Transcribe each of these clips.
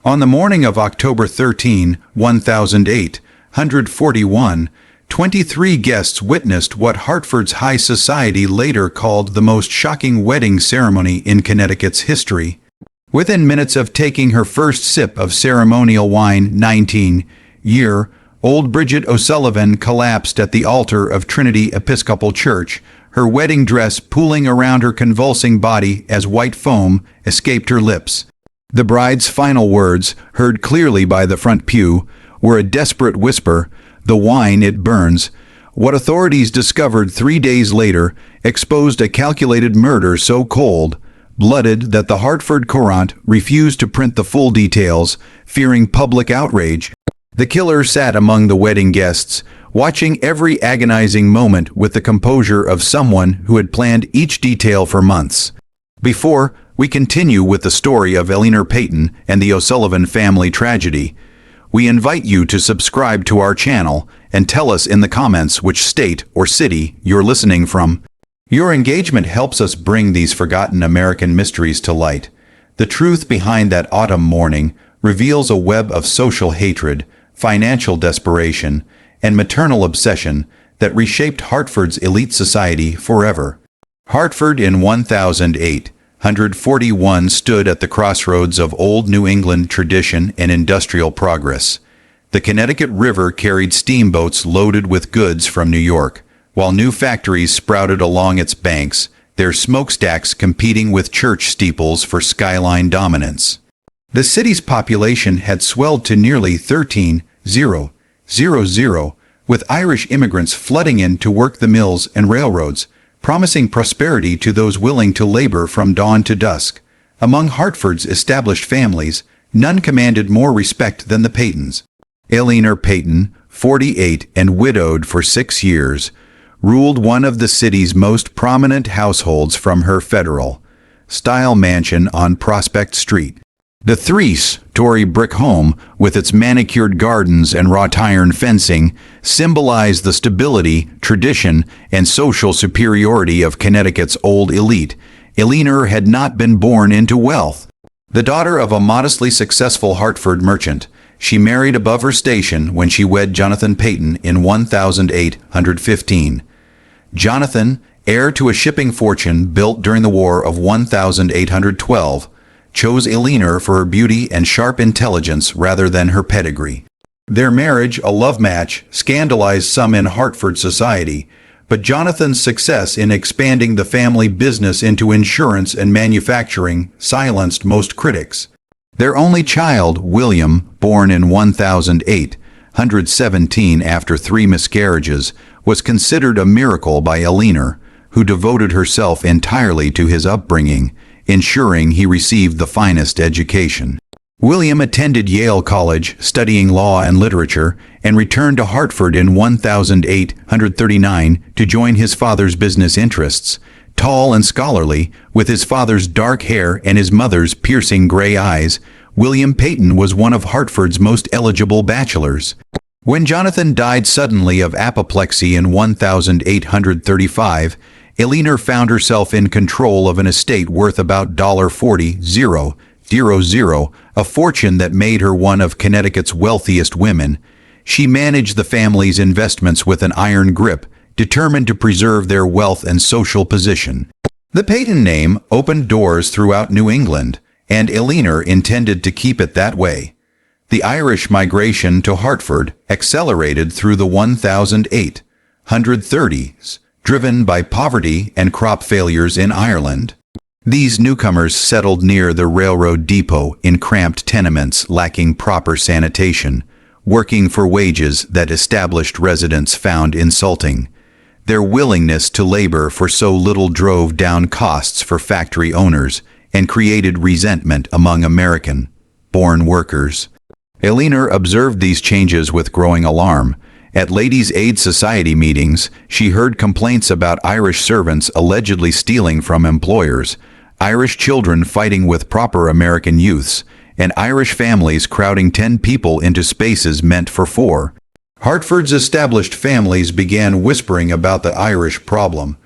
On the morning of October 13, 1041, 23 guests witnessed what Hartford's high society later called the most shocking wedding ceremony in Connecticut's history. Within minutes of taking her first sip of ceremonial wine, 19-year-old Bridget O'Sullivan collapsed at the altar of Trinity Episcopal Church, her wedding dress pooling around her convulsing body as white foam escaped her lips. The bride's final words, heard clearly by the front pew, were a desperate whisper, "The wine, it burns." What authorities discovered 3 days later exposed a calculated murder so cold-blooded that the Hartford Courant refused to print the full details, fearing public outrage. The killer sat among the wedding guests, watching every agonizing moment with the composure of someone who had planned each detail for months. Before we continue with the story of Eleanor Peyton and the O'Sullivan family tragedy, we invite you to subscribe to our channel and tell us in the comments which state or city you're listening from. Your engagement helps us bring these forgotten American mysteries to light. The truth behind that autumn morning reveals a web of social hatred, financial desperation, and maternal obsession that reshaped Hartford's elite society forever. Hartford in 1841 stood at the crossroads of old New England tradition and industrial progress. The Connecticut River carried steamboats loaded with goods from New York, while new factories sprouted along its banks, their smokestacks competing with church steeples for skyline dominance. The city's population had swelled to nearly 13,000, with Irish immigrants flooding in to work the mills and railroads, promising prosperity to those willing to labor from dawn to dusk. Among Hartford's established families, none commanded more respect than the Peytons. Eleanor Peyton, 48 and widowed for 6 years, ruled one of the city's most prominent households from her federal-style mansion on Prospect Street. The three-story brick home, with its manicured gardens and wrought iron fencing, symbolized the stability, tradition, and social superiority of Connecticut's old elite. Eleanor had not been born into wealth. The daughter of a modestly successful Hartford merchant, she married above her station when she wed Jonathan Peyton in 1815. Jonathan, heir to a shipping fortune built during the War of 1812, chose Eleanor for her beauty and sharp intelligence rather than her pedigree. Their marriage, a love match, scandalized some in Hartford society, but Jonathan's success in expanding the family business into insurance and manufacturing silenced most critics. Their only child, William, born in 1817 after 3 miscarriages, was considered a miracle by Eleanor, who devoted herself entirely to his upbringing, ensuring he received the finest education. William attended Yale College, studying law and literature, and returned to Hartford in 1839 to join his father's business interests. Tall and scholarly, with his father's dark hair and his mother's piercing gray eyes, William Peyton was one of Hartford's most eligible bachelors. When Jonathan died suddenly of apoplexy in 1835, Eleanor found herself in control of an estate worth about $40,000, a fortune that made her one of Connecticut's wealthiest women. She managed the family's investments with an iron grip, determined to preserve their wealth and social position. The Peyton name opened doors throughout New England, and Eleanor intended to keep it that way. The Irish migration to Hartford accelerated through the 1830s, driven by poverty and crop failures in Ireland. These newcomers settled near the railroad depot in cramped tenements lacking proper sanitation, working for wages that established residents found insulting. Their willingness to labor for so little drove down costs for factory owners and created resentment among American-born workers. Eleanor observed these changes with growing alarm. At Ladies' Aid Society meetings, she heard complaints about Irish servants allegedly stealing from employers, Irish children fighting with proper American youths, and Irish families crowding 10 people into spaces meant for 4. Hartford's established families began whispering about the Irish problem,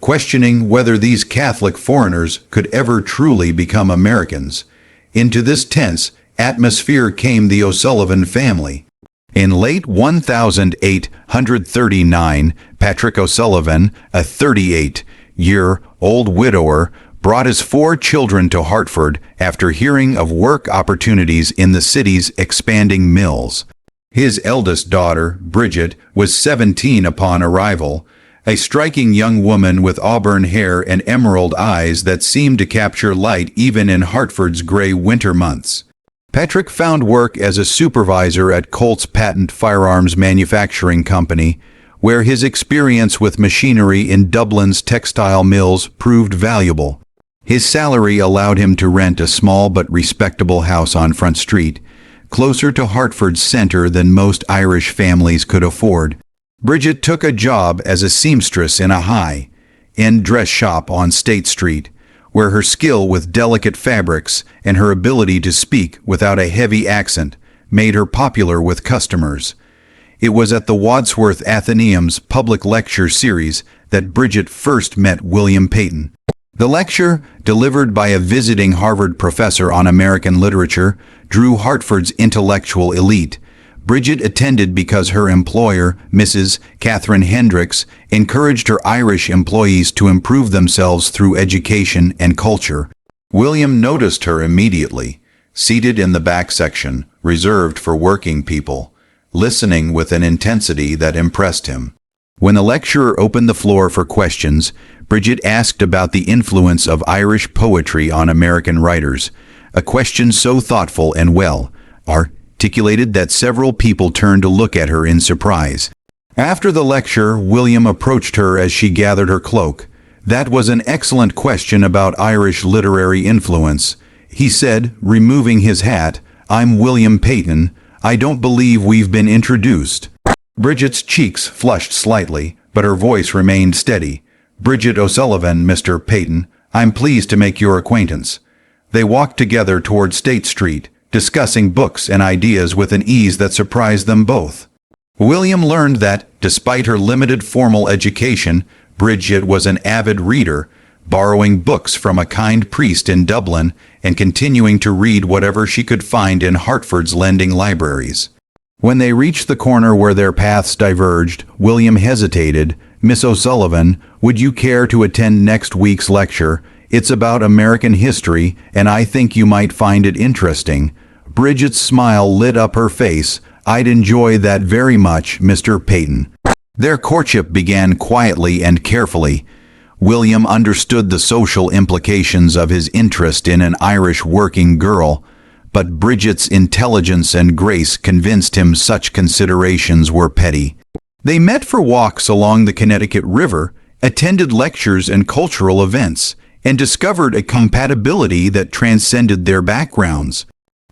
questioning whether these Catholic foreigners could ever truly become Americans. Into this tense, atmosphere came the O'Sullivan family. In late 1839, Patrick O'Sullivan, a 38-year-old widower, brought his 4 children to Hartford after hearing of work opportunities in the city's expanding mills. His eldest daughter, Bridget, was 17 upon arrival, a striking young woman with auburn hair and emerald eyes that seemed to capture light even in Hartford's gray winter months. Patrick found work as a supervisor at Colt's Patent Firearms Manufacturing Company, where his experience with machinery in Dublin's textile mills proved valuable. His salary allowed him to rent a small but respectable house on Front Street, closer to Hartford's center than most Irish families could afford. Bridget took a job as a seamstress in a high-end dress shop on State Street, where her skill with delicate fabrics and her ability to speak without a heavy accent made her popular with customers. It was at the Wadsworth Athenaeum's public lecture series that Bridget first met William Peyton. The lecture, delivered by a visiting Harvard professor on American literature, drew Hartford's intellectual elite. Bridget attended because her employer, Mrs. Catherine Hendricks, encouraged her Irish employees to improve themselves through education and culture. William noticed her immediately, seated in the back section, reserved for working people, listening with an intensity that impressed him. When the lecturer opened the floor for questions, Bridget asked about the influence of Irish poetry on American writers, a question so thoughtful and well articulated that several people turned to look at her in surprise. After the lecture, William approached her as she gathered her cloak. "That was an excellent question about Irish literary influence," he said, removing his hat. "I'm William Peyton. I don't believe we've been introduced." Bridget's cheeks flushed slightly, but her voice remained steady. "Bridget O'Sullivan, Mr. Peyton. I'm pleased to make your acquaintance." They walked together toward State Street, discussing books and ideas with an ease that surprised them both. William learned that, despite her limited formal education, Bridget was an avid reader, borrowing books from a kind priest in Dublin and continuing to read whatever she could find in Hartford's lending libraries. When they reached the corner where their paths diverged, William hesitated. "Miss O'Sullivan, would you care to attend next week's lecture? It's about American history, and I think you might find it interesting." Bridget's smile lit up her face. "I'd enjoy that very much, Mr. Peyton." Their courtship began quietly and carefully. William understood the social implications of his interest in an Irish working girl, but Bridget's intelligence and grace convinced him such considerations were petty. They met for walks along the Connecticut River, attended lectures and cultural events, and discovered a compatibility that transcended their backgrounds.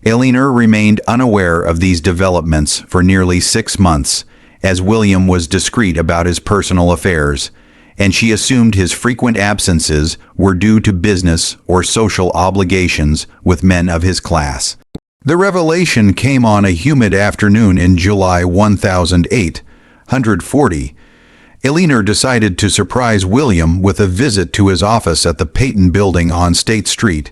Eleanor remained unaware of these developments for nearly 6 months, as William was discreet about his personal affairs, and she assumed his frequent absences were due to business or social obligations with men of his class. The revelation came on a humid afternoon in July 1840. Eleanor decided to surprise William with a visit to his office at the Peyton Building on State Street,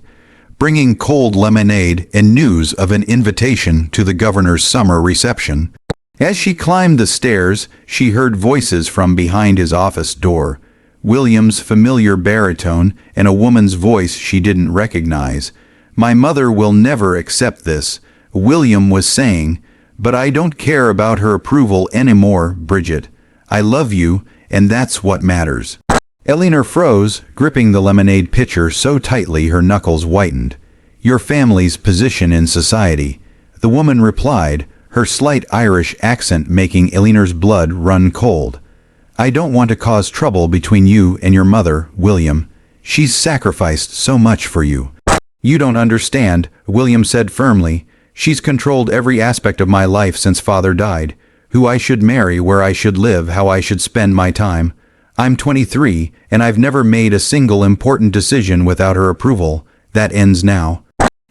bringing cold lemonade and news of an invitation to the governor's summer reception. As she climbed the stairs, she heard voices from behind his office door, William's familiar baritone and a woman's voice she didn't recognize. "My mother will never accept this," William was saying, "but I don't care about her approval anymore, Bridget. I love you, and that's what matters." Eleanor froze, gripping the lemonade pitcher so tightly her knuckles whitened. "Your family's position in society," the woman replied, her slight Irish accent making Eleanor's blood run cold. "I don't want to cause trouble between you and your mother, William. She's sacrificed so much for you." "You don't understand," William said firmly. "She's controlled every aspect of my life since Father died. Who I should marry, where I should live, how I should spend my time. I'm 23, and I've never made a single important decision without her approval. That ends now."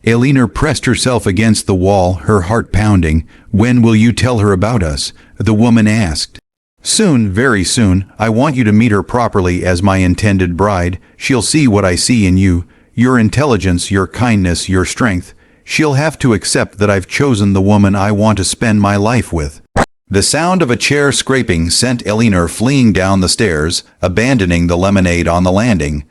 Eleanor pressed herself against the wall, her heart pounding. "When will you tell her about us?" the woman asked. "Soon, very soon. I want you to meet her properly as my intended bride. She'll see what I see in you. Your intelligence, your kindness, your strength. she'll have to accept that I've chosen the woman I want to spend my life with." The sound of a chair scraping sent Elinor fleeing down the stairs, abandoning the lemonade on the landing.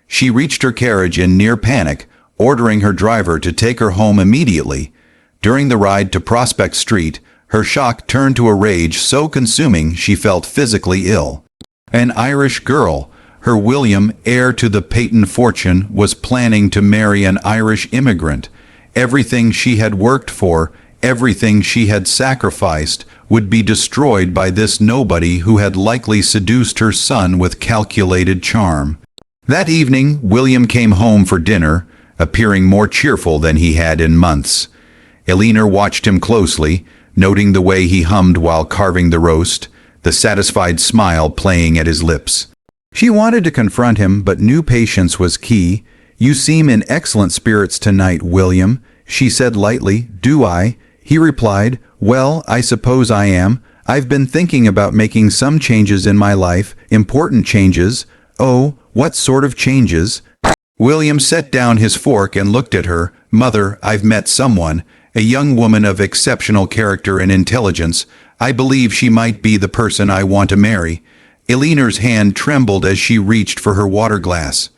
She reached her carriage in near panic, ordering her driver to take her home immediately. During the ride to Prospect Street, her shock turned to a rage so consuming she felt physically ill. An Irish girl, her William, heir to the Peyton fortune, was planning to marry an Irish immigrant. Everything she had worked for, everything she had sacrificed, would be destroyed by this nobody who had likely seduced her son with calculated charm. That evening, William came home for dinner, appearing more cheerful than he had in months. Elinor watched him closely, noting the way he hummed while carving the roast, the satisfied smile playing at his lips. She wanted to confront him, but knew patience was key. "You seem in excellent spirits tonight, William," she said lightly. "Do I?" He replied, "Well, I suppose I am. I've been thinking about making some changes in my life, important changes." "Oh, what sort of changes?" William set down his fork and looked at her. "Mother, I've met someone, a young woman of exceptional character and intelligence. I believe she might be the person I want to marry." Elinor's hand trembled as she reached for her water glass.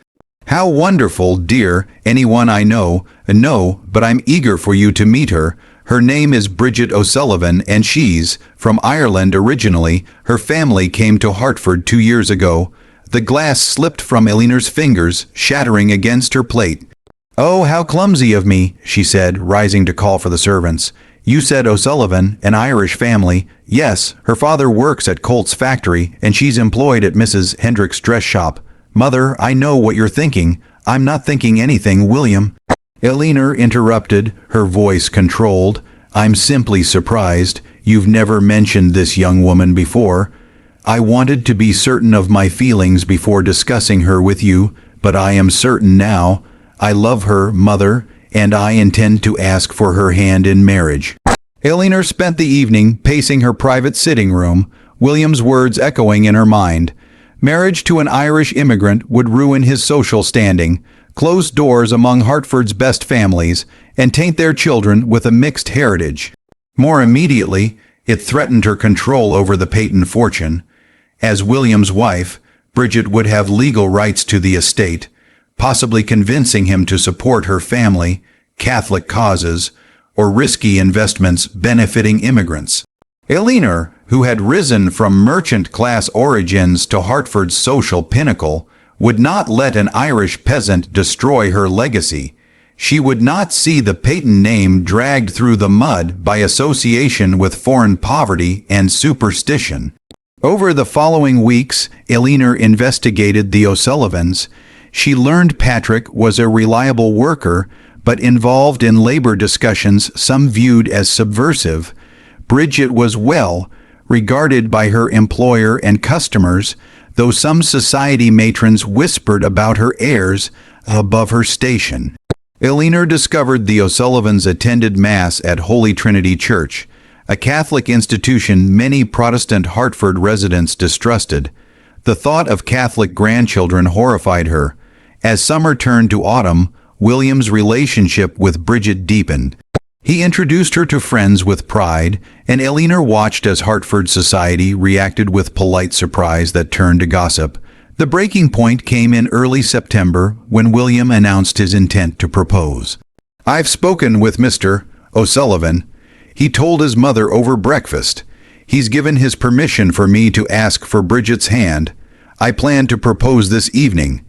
"How wonderful, dear. Anyone I know?" "No, but I'm eager for you to meet her. Her name is Bridget O'Sullivan, and she's from Ireland originally. Her family came to Hartford 2 years ago." The glass slipped from Elinor's fingers, shattering against her plate. "Oh, how clumsy of me," she said, rising to call for the servants. "You said O'Sullivan, an Irish family." "Yes, her father works at Colt's factory, and she's employed at Mrs. Hendrick's dress shop." "Mother, I know what you're thinking." "I'm not thinking anything, William." Elinor interrupted, her voice controlled. "I'm simply surprised. You've never mentioned this young woman before. I wanted to be certain of my feelings before discussing her with you, but I am certain now. I love her, Mother, and I intend to ask for her hand in marriage." Elinor spent the evening pacing her private sitting room, William's words echoing in her mind. Marriage to an Irish immigrant would ruin his social standing, close doors among Hartford's best families, and taint their children with a mixed heritage. More immediately, it threatened her control over the Peyton fortune. As William's wife, Bridget would have legal rights to the estate, possibly convincing him to support her family, Catholic causes, or risky investments benefiting immigrants. Elinor, who had risen from merchant-class origins to Hartford's social pinnacle, would not let an Irish peasant destroy her legacy. She would not see the Peyton name dragged through the mud by association with foreign poverty and superstition. Over the following weeks, Elinor investigated the O'Sullivans. She learned Patrick was a reliable worker, but involved in labor discussions some viewed as subversive. Bridget was well regarded by her employer and customers, though some society matrons whispered about her airs above her station. Elinor discovered the O'Sullivans attended Mass at Holy Trinity Church, a Catholic institution many Protestant Hartford residents distrusted. The thought of Catholic grandchildren horrified her. As summer turned to autumn, William's relationship with Bridget deepened. He introduced her to friends with pride, and Elinor watched as Hartford society reacted with polite surprise that turned to gossip. The breaking point came in early September when William announced his intent to propose. "I've spoken with Mr. O'Sullivan. He told his mother over breakfast. He's given his permission for me to ask for Bridget's hand. I plan to propose this evening."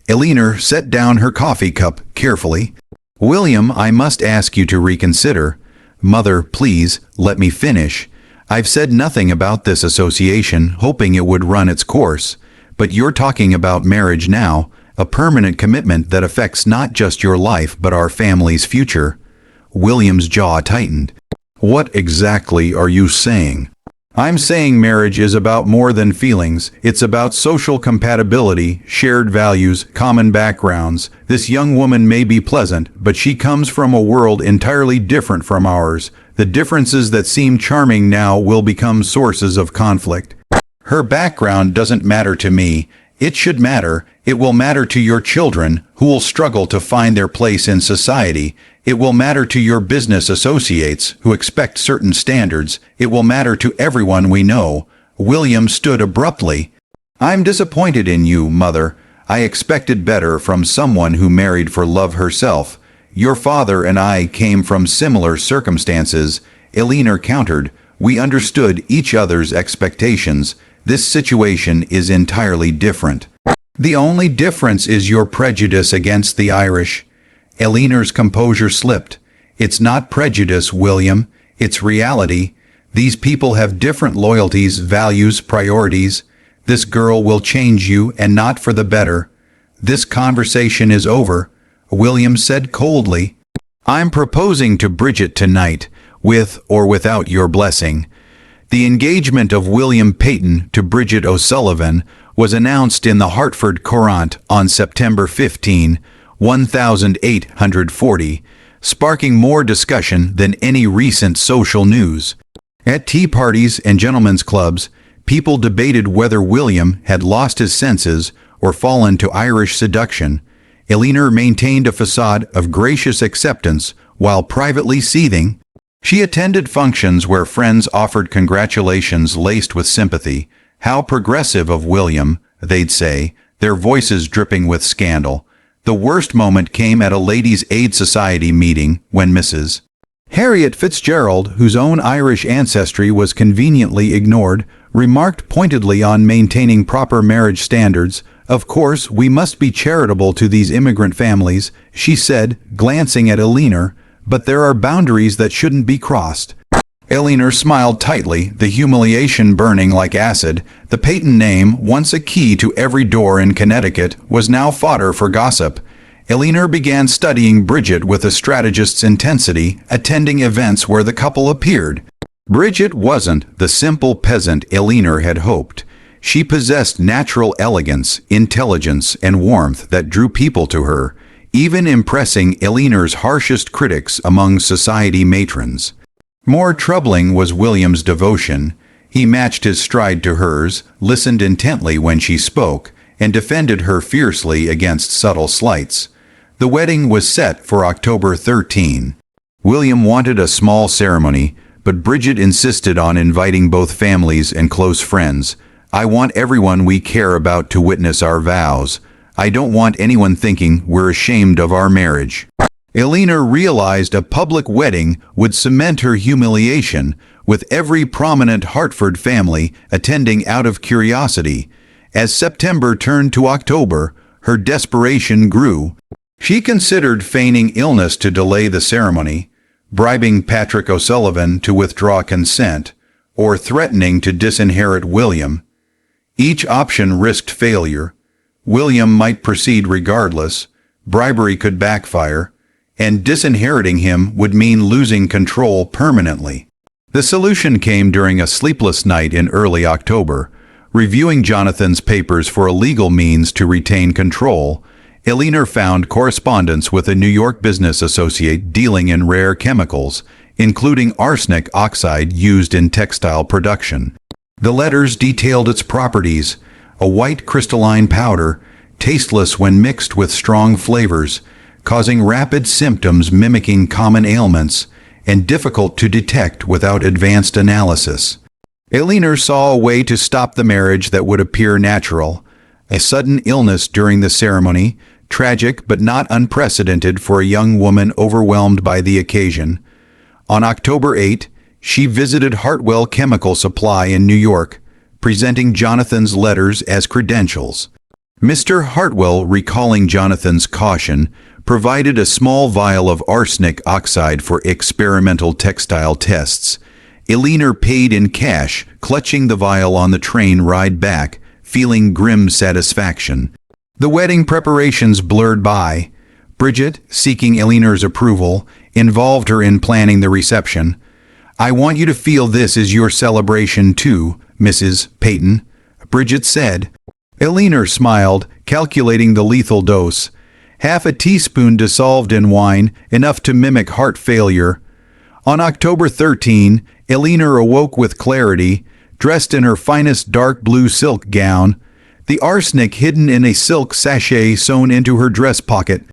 Elinor set down her coffee cup carefully. "William, I must ask you to reconsider." "Mother, please, let me finish. I've said nothing about this association, hoping it would run its course. But you're talking about marriage now, a permanent commitment that affects not just your life but our family's future." William's jaw tightened. "What exactly are you saying?" "I'm saying marriage is about more than feelings. It's about social compatibility, shared values, common backgrounds. This young woman may be pleasant, but she comes from a world entirely different from ours. The differences that seem charming now will become sources of conflict." "Her background doesn't matter to me. It should matter. It will matter to your children, who will struggle to find their place in society. It will matter to your business associates, who expect certain standards. It will matter to everyone we know." William stood abruptly. "I'm disappointed in you, Mother. I expected better from someone who married for love herself. Your father and I came from similar circumstances," Eleanor countered. "We understood each other's expectations. This situation is entirely different." "The only difference is your prejudice against the Irish." Eleanor's composure slipped. "It's not prejudice, William. It's reality. These people have different loyalties, values, priorities. This girl will change you, and not for the better." "This conversation is over," William said coldly. "I'm proposing to Bridget tonight, with or without your blessing." The engagement of William Peyton to Bridget O'Sullivan was announced in the Hartford Courant on September 15, 1840, sparking more discussion than any recent social news. At tea parties and gentlemen's clubs, people debated whether William had lost his senses or fallen to Irish seduction. Eleanor maintained a facade of gracious acceptance while privately seething. She attended functions where friends offered congratulations laced with sympathy. "How progressive of William," they'd say, their voices dripping with scandal. The worst moment came at a Ladies' Aid Society meeting when Mrs. Harriet Fitzgerald, whose own Irish ancestry was conveniently ignored, remarked pointedly on maintaining proper marriage standards. "Of course, we must be charitable to these immigrant families," she said, glancing at Eleanor, "but there are boundaries that shouldn't be crossed." Eleanor smiled tightly, the humiliation burning like acid. The Peyton name, once a key to every door in Connecticut, was now fodder for gossip. Eleanor began studying Bridget with a strategist's intensity, attending events where the couple appeared. Bridget wasn't the simple peasant Eleanor had hoped. She possessed natural elegance, intelligence, and warmth that drew people to her, even impressing Eleanor's harshest critics among society matrons. More troubling was William's devotion. He matched his stride to hers, listened intently when she spoke, and defended her fiercely against subtle slights. The wedding was set for October 13. William wanted a small ceremony, but Bridget insisted on inviting both families and close friends. "I want everyone we care about to witness our vows. I don't want anyone thinking we're ashamed of our marriage." Eleanor realized a public wedding would cement her humiliation, with every prominent Hartford family attending out of curiosity. As September turned to October, her desperation grew. She considered feigning illness to delay the ceremony, bribing Patrick O'Sullivan to withdraw consent, or threatening to disinherit William. Each option risked failure. William might proceed regardless, bribery could backfire, and disinheriting him would mean losing control permanently. The solution came during a sleepless night in early October. Reviewing Jonathan's papers for a legal means to retain control, Eleanor found correspondence with a New York business associate dealing in rare chemicals, including arsenic oxide used in textile production. The letters detailed its properties: a white crystalline powder, tasteless when mixed with strong flavors, causing rapid symptoms mimicking common ailments, and difficult to detect without advanced analysis. Eleanor saw a way to stop the marriage that would appear natural: a sudden illness during the ceremony, tragic but not unprecedented for a young woman overwhelmed by the occasion. On October 8, she visited Hartwell Chemical Supply in New York, presenting Jonathan's letters as credentials. Mr. Hartwell, recalling Jonathan's caution, provided a small vial of arsenic oxide for experimental textile tests. Eleanor paid in cash, clutching the vial on the train ride back, feeling grim satisfaction. The wedding preparations blurred by. Bridget, seeking Eleanor's approval, involved her in planning the reception. "I want you to feel this is your celebration too, Mrs. Peyton," Bridget said. Eleanor smiled, calculating the lethal dose. Half a teaspoon dissolved in wine, enough to mimic heart failure. On October 13, Eleanor awoke with clarity, dressed in her finest dark blue silk gown. the arsenic hidden in a silk sachet sewn into her dress pocket.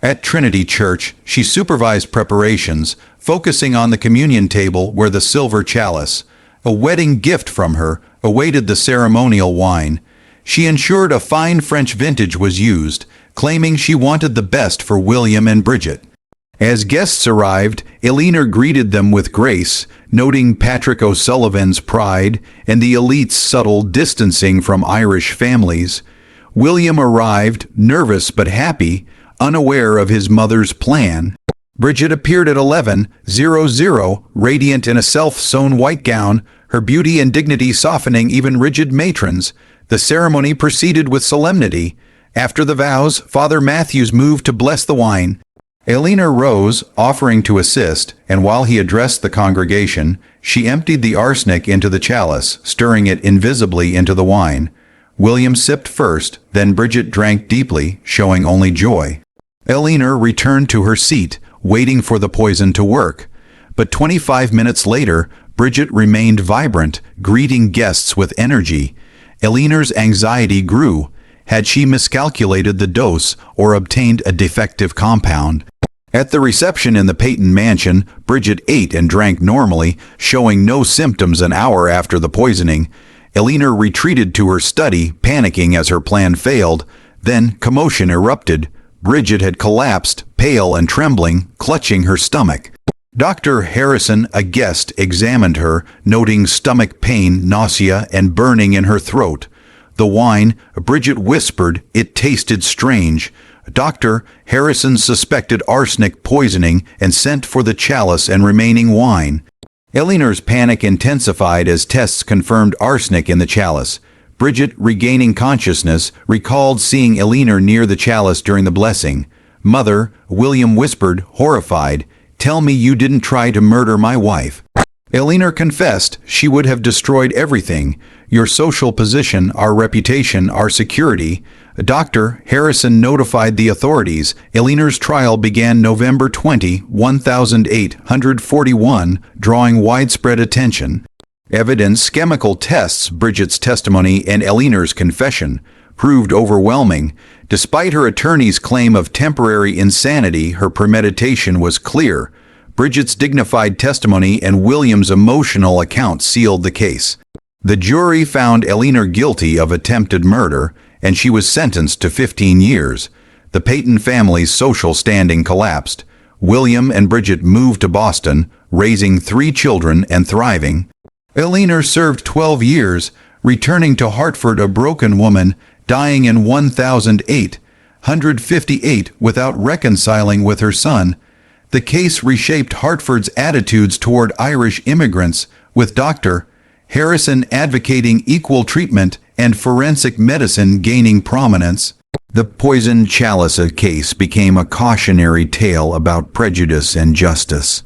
At Trinity Church, she supervised preparations, focusing on the communion table where the silver chalice, a wedding gift from her, awaited the ceremonial wine. She ensured a fine French vintage was used, claiming she wanted the best for William and Bridget. As guests arrived, Eleanor greeted them with grace, noting Patrick O'Sullivan's pride and the elite's subtle distancing from Irish families. William arrived, nervous but happy, unaware of his mother's plan. Bridget appeared at 11:00, radiant in a self-sewn white gown, her beauty and dignity softening even rigid matrons. The ceremony proceeded with solemnity. After the vows, Father Matthews moved to bless the wine. Eleanor rose, offering to assist, and while he addressed the congregation, she emptied the arsenic into the chalice, stirring it invisibly into the wine. William sipped first, then Bridget drank deeply, showing only joy. Eleanor returned to her seat, waiting for the poison to work. But 25 minutes later, Bridget remained vibrant, greeting guests with energy. Eleanor's anxiety grew. Had she miscalculated the dose or obtained a defective compound? At the reception in the Peyton mansion, Bridget ate and drank normally, showing no symptoms an hour after the poisoning. Eleanor retreated to her study, panicking as her plan failed. Then commotion erupted. Bridget had collapsed, pale and trembling, clutching her stomach. Dr. Harrison, a guest, examined her, noting stomach pain, nausea, and burning in her throat. The wine, Bridget whispered, it tasted strange. Dr. Harrison suspected arsenic poisoning and sent for the chalice and remaining wine. Eleanor's panic intensified as tests confirmed arsenic in the chalice. Bridget, regaining consciousness, recalled seeing Eleanor near the chalice during the blessing. "Mother," William whispered, horrified, "tell me you didn't try to murder my wife." Eleanor confessed she would have destroyed everything: your social position, our reputation, our security. Dr. Harrison notified the authorities. Eleanor's trial began November 20, 1841, drawing widespread attention. Evidence, chemical tests, Bridget's testimony, and Eleanor's confession proved overwhelming. Despite her attorney's claim of temporary insanity, her premeditation was clear. Bridget's dignified testimony and William's emotional account sealed the case. The jury found Eleanor guilty of attempted murder, and she was sentenced to 15 years. The Peyton family's social standing collapsed. William and Bridget moved to Boston, raising 3 children and thriving. Eleanor served 12 years, returning to Hartford a broken woman, dying in 1858 without reconciling with her son. The case reshaped Hartford's attitudes toward Irish immigrants, with Dr. Harrison advocating equal treatment and forensic medicine gaining prominence. The poisoned chalice case became a cautionary tale about prejudice and justice.